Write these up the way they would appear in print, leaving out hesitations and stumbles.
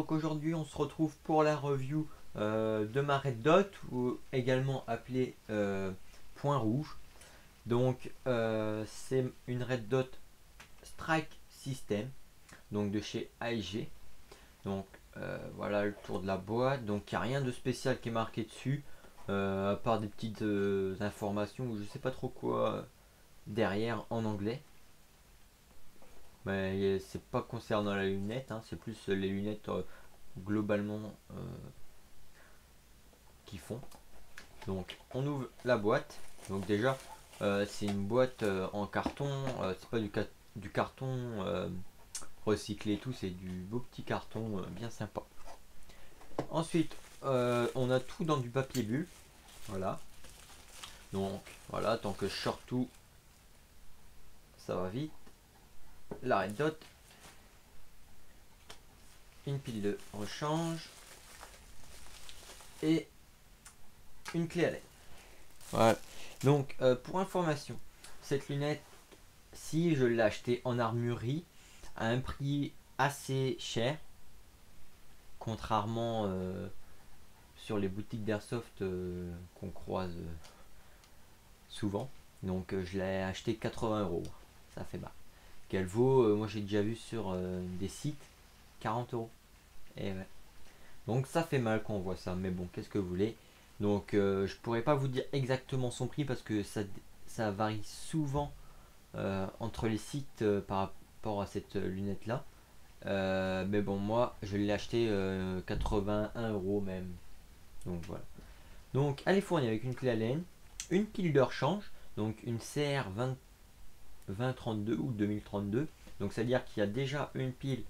donc aujourd'hui on se retrouve pour la review de ma Red Dot, ou également appelée Point Rouge. Donc c'est une Red Dot Strike System, donc de chez AEG. Donc voilà le tour de la boîte. Donc il n'y a rien de spécial qui est marqué dessus, à part des petites informations ou je sais pas trop quoi derrière en anglais. Mais c'est pas concernant la lunette, hein, c'est plus les lunettes globalement qui font. Donc on ouvre la boîte. Donc déjà c'est une boîte en carton, c'est pas du carton recyclé et tout, c'est du beau petit carton bien sympa. Ensuite on a tout dans du papier bulle. Voilà. Donc voilà, tant que je sors tout, ça va vite. La Red Dot, une pile de rechange et une clé à LED. Voilà. Donc pour information, cette lunette, si je l'ai achetée en armurerie à un prix assez cher, contrairement sur les boutiques d'airsoft qu'on croise souvent. Donc je l'ai acheté 80 €. Ça fait bas. Qu'elle vaut, moi j'ai déjà vu sur des sites 40 €. Et ouais. Donc ça fait mal quand on voit ça, mais bon, qu'est-ce que vous voulez. Donc je pourrais pas vous dire exactement son prix parce que ça varie souvent entre les sites par rapport à cette lunette là. Mais bon, moi je l'ai acheté 81 € même. Donc voilà. Donc elle est fournie avec une clé Allen, une pile de rechange, donc une CR 2032 ou 2032. Donc c'est à dire qu'il y a déjà une pile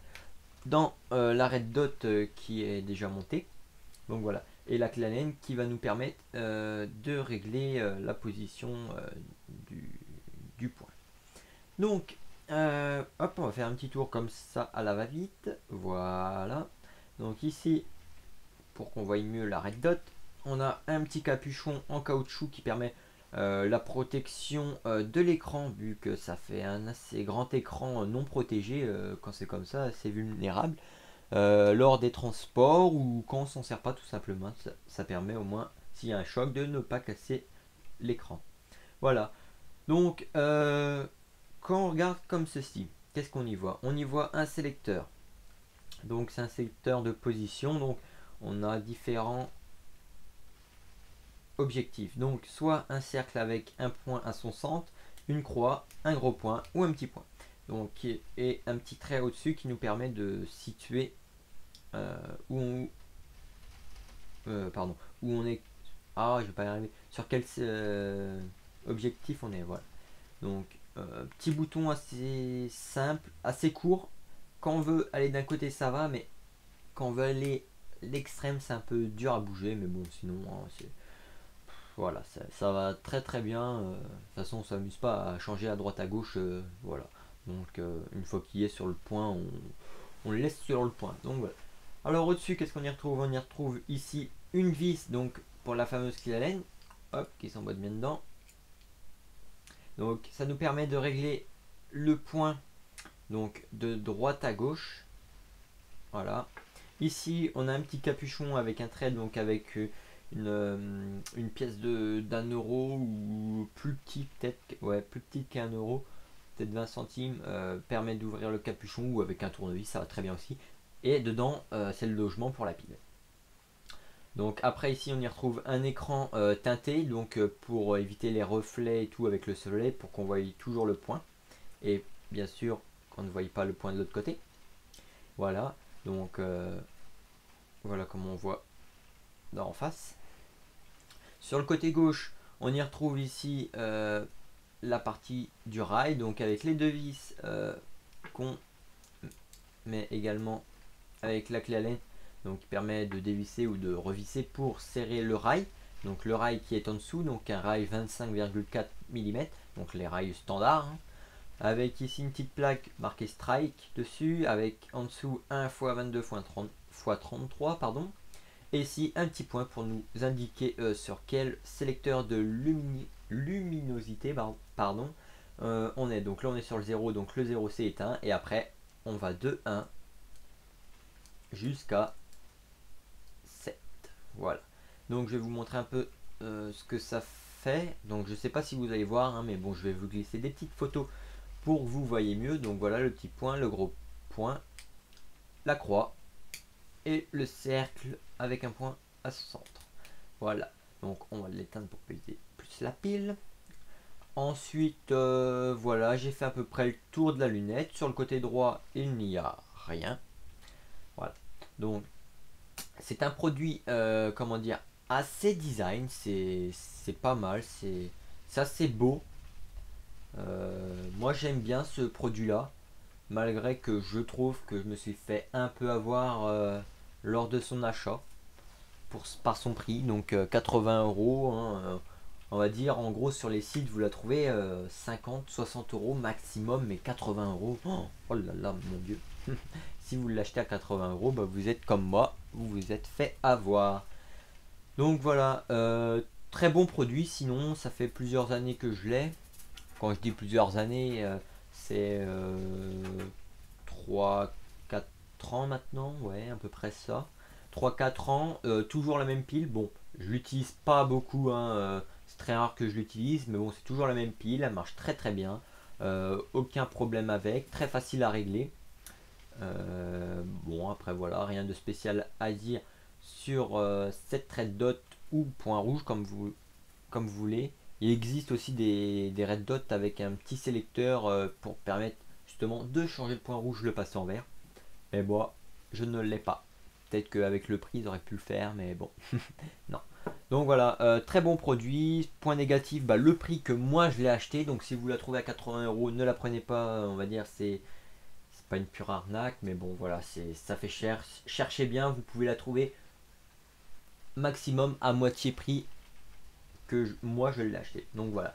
dans la Red Dot qui est déjà montée. Donc voilà. Et la clé Allen qui va nous permettre de régler la position du point. Donc hop, on va faire un petit tour comme ça à la va-vite. Voilà. Donc ici, pour qu'on voie mieux la Red Dot, on a un petit capuchon en caoutchouc qui permet la protection de l'écran, vu que ça fait un assez grand écran non protégé. Quand c'est comme ça, c'est vulnérable lors des transports ou quand on s'en sert pas tout simplement. Ça permet au moins, s'il y a un choc, de ne pas casser l'écran. Voilà. Donc quand on regarde comme ceci, qu'est-ce qu'on y voit? On y voit un sélecteur. Donc c'est un sélecteur de position. Donc on a différents objectifs. Donc soit un cercle avec un point à son centre, une croix, un gros point ou un petit point. Donc et un petit trait au-dessus qui nous permet de situer où on est. Ah, je vais pas y arriver. Sur quel objectif on est. Voilà. Donc petit bouton assez simple, assez court. Quand on veut aller d'un côté ça va, mais quand on veut aller l'extrême c'est un peu dur à bouger, mais bon sinon c'est voilà, ça va très très bien. De toute façon on s'amuse pas à changer à droite à gauche, voilà. Donc une fois qu'il est sur le point, on le laisse sur le point. Donc voilà. Alors au-dessus, qu'est-ce qu'on y retrouve? On y retrouve ici une vis, donc pour la fameuse clé Allen, hop, qui s'emboîte bien dedans. Donc ça nous permet de régler le point donc de droite à gauche. Voilà. Ici on a un petit capuchon avec un trait, donc avec une pièce d'1 € ou plus petite, peut-être, ouais, plus petite qu'1 €, peut-être 20 centimes, permet d'ouvrir le capuchon, ou avec un tournevis, ça va très bien aussi. Et dedans c'est le logement pour la pile. Donc après ici on y retrouve un écran teinté, donc pour éviter les reflets et tout avec le soleil, pour qu'on voie toujours le point, et bien sûr qu'on ne voie pas le point de l'autre côté. Voilà, donc voilà comment on voit en face. Sur le côté gauche on y retrouve ici la partie du rail, donc avec les deux vis qu'on met également avec la clé Allen, donc qui permet de dévisser ou de revisser pour serrer le rail. Donc le rail qui est en dessous, donc un rail 25,4 mm, donc les rails standards, hein, avec ici une petite plaque marquée Strike dessus, avec en dessous 1 x 22 x 33, pardon, et ici un petit point pour nous indiquer sur quel sélecteur de luminosité pardon, on est. Donc là on est sur le 0, donc le 0 c'est éteint, et après on va de 1 jusqu'à 7. Voilà. Donc je vais vous montrer un peu ce que ça fait. Donc je sais pas si vous allez voir, hein, mais bon, je vais vous glisser des petites photos pour que vous voyez mieux. Donc voilà le petit point, le gros point, la croix et le cercle avec un point à ce centre. Voilà. Donc on va l'éteindre pour peser plus la pile. Ensuite, voilà, j'ai fait à peu près le tour de la lunette. Sur le côté droit, il n'y a rien. Voilà. Donc c'est un produit, comment dire, assez design. C'est pas mal. C'est assez beau. Moi j'aime bien ce produit là, malgré que je trouve que je me suis fait un peu avoir lors de son achat par son prix, donc 80 euros, hein, on va dire en gros sur les sites vous la trouvez 50-60 euros maximum, mais 80 euros, oh là là mon dieu. Si vous l'achetez à 80 euros, bah, vous êtes comme moi, vous vous êtes fait avoir. Donc voilà, très bon produit, sinon ça fait plusieurs années que je l'ai. Quand je dis plusieurs années, c'est 3-4 ans maintenant, ouais, à peu près ça. 3-4 ans, toujours la même pile. Bon, je l'utilise pas beaucoup, hein, c'est très rare que je l'utilise, mais bon, c'est toujours la même pile, elle marche très très bien. Aucun problème avec, très facile à régler. Bon, après voilà, rien de spécial à dire sur cette red dot ou point rouge comme vous voulez. Il existe aussi des red dots avec un petit sélecteur pour permettre justement de changer le point rouge, le passer en vert. Mais bon, je ne l'ai pas. Peut-être qu'avec le prix, ils auraient pu le faire, mais bon, non. Donc voilà, très bon produit. Point négatif, bah, le prix que moi je l'ai acheté. Donc si vous la trouvez à 80 euros, ne la prenez pas. On va dire c'est pas une pure arnaque, mais bon voilà, ça fait cher. Cherchez bien, vous pouvez la trouver maximum à moitié prix que moi je l'ai acheté. Donc voilà.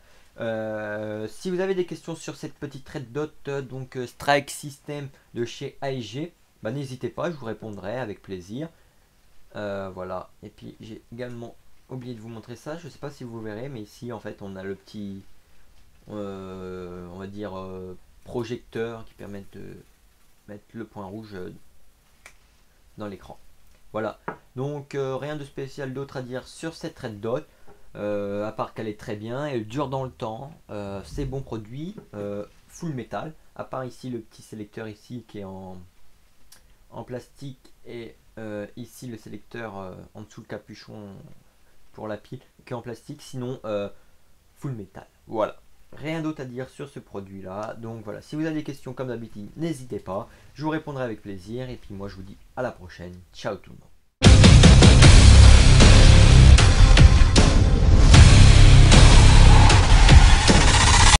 Si vous avez des questions sur cette petite red dot, donc Strike System de chez AEG, bah, n'hésitez pas, je vous répondrai avec plaisir. Voilà. Et puis j'ai également oublié de vous montrer ça. Je sais pas si vous verrez, mais ici en fait on a le petit, on va dire projecteur qui permet de mettre le point rouge dans l'écran. Voilà. Donc rien de spécial d'autre à dire sur cette red dot. À part qu'elle est très bien, elle dure dans le temps, c'est bon produit, full métal, à part ici le petit sélecteur ici qui est en plastique et ici le sélecteur en dessous le capuchon pour la pile qui est en plastique, sinon full métal. Voilà, rien d'autre à dire sur ce produit là. Donc voilà, si vous avez des questions comme d'habitude, n'hésitez pas, je vous répondrai avec plaisir et puis moi je vous dis à la prochaine, ciao tout le monde.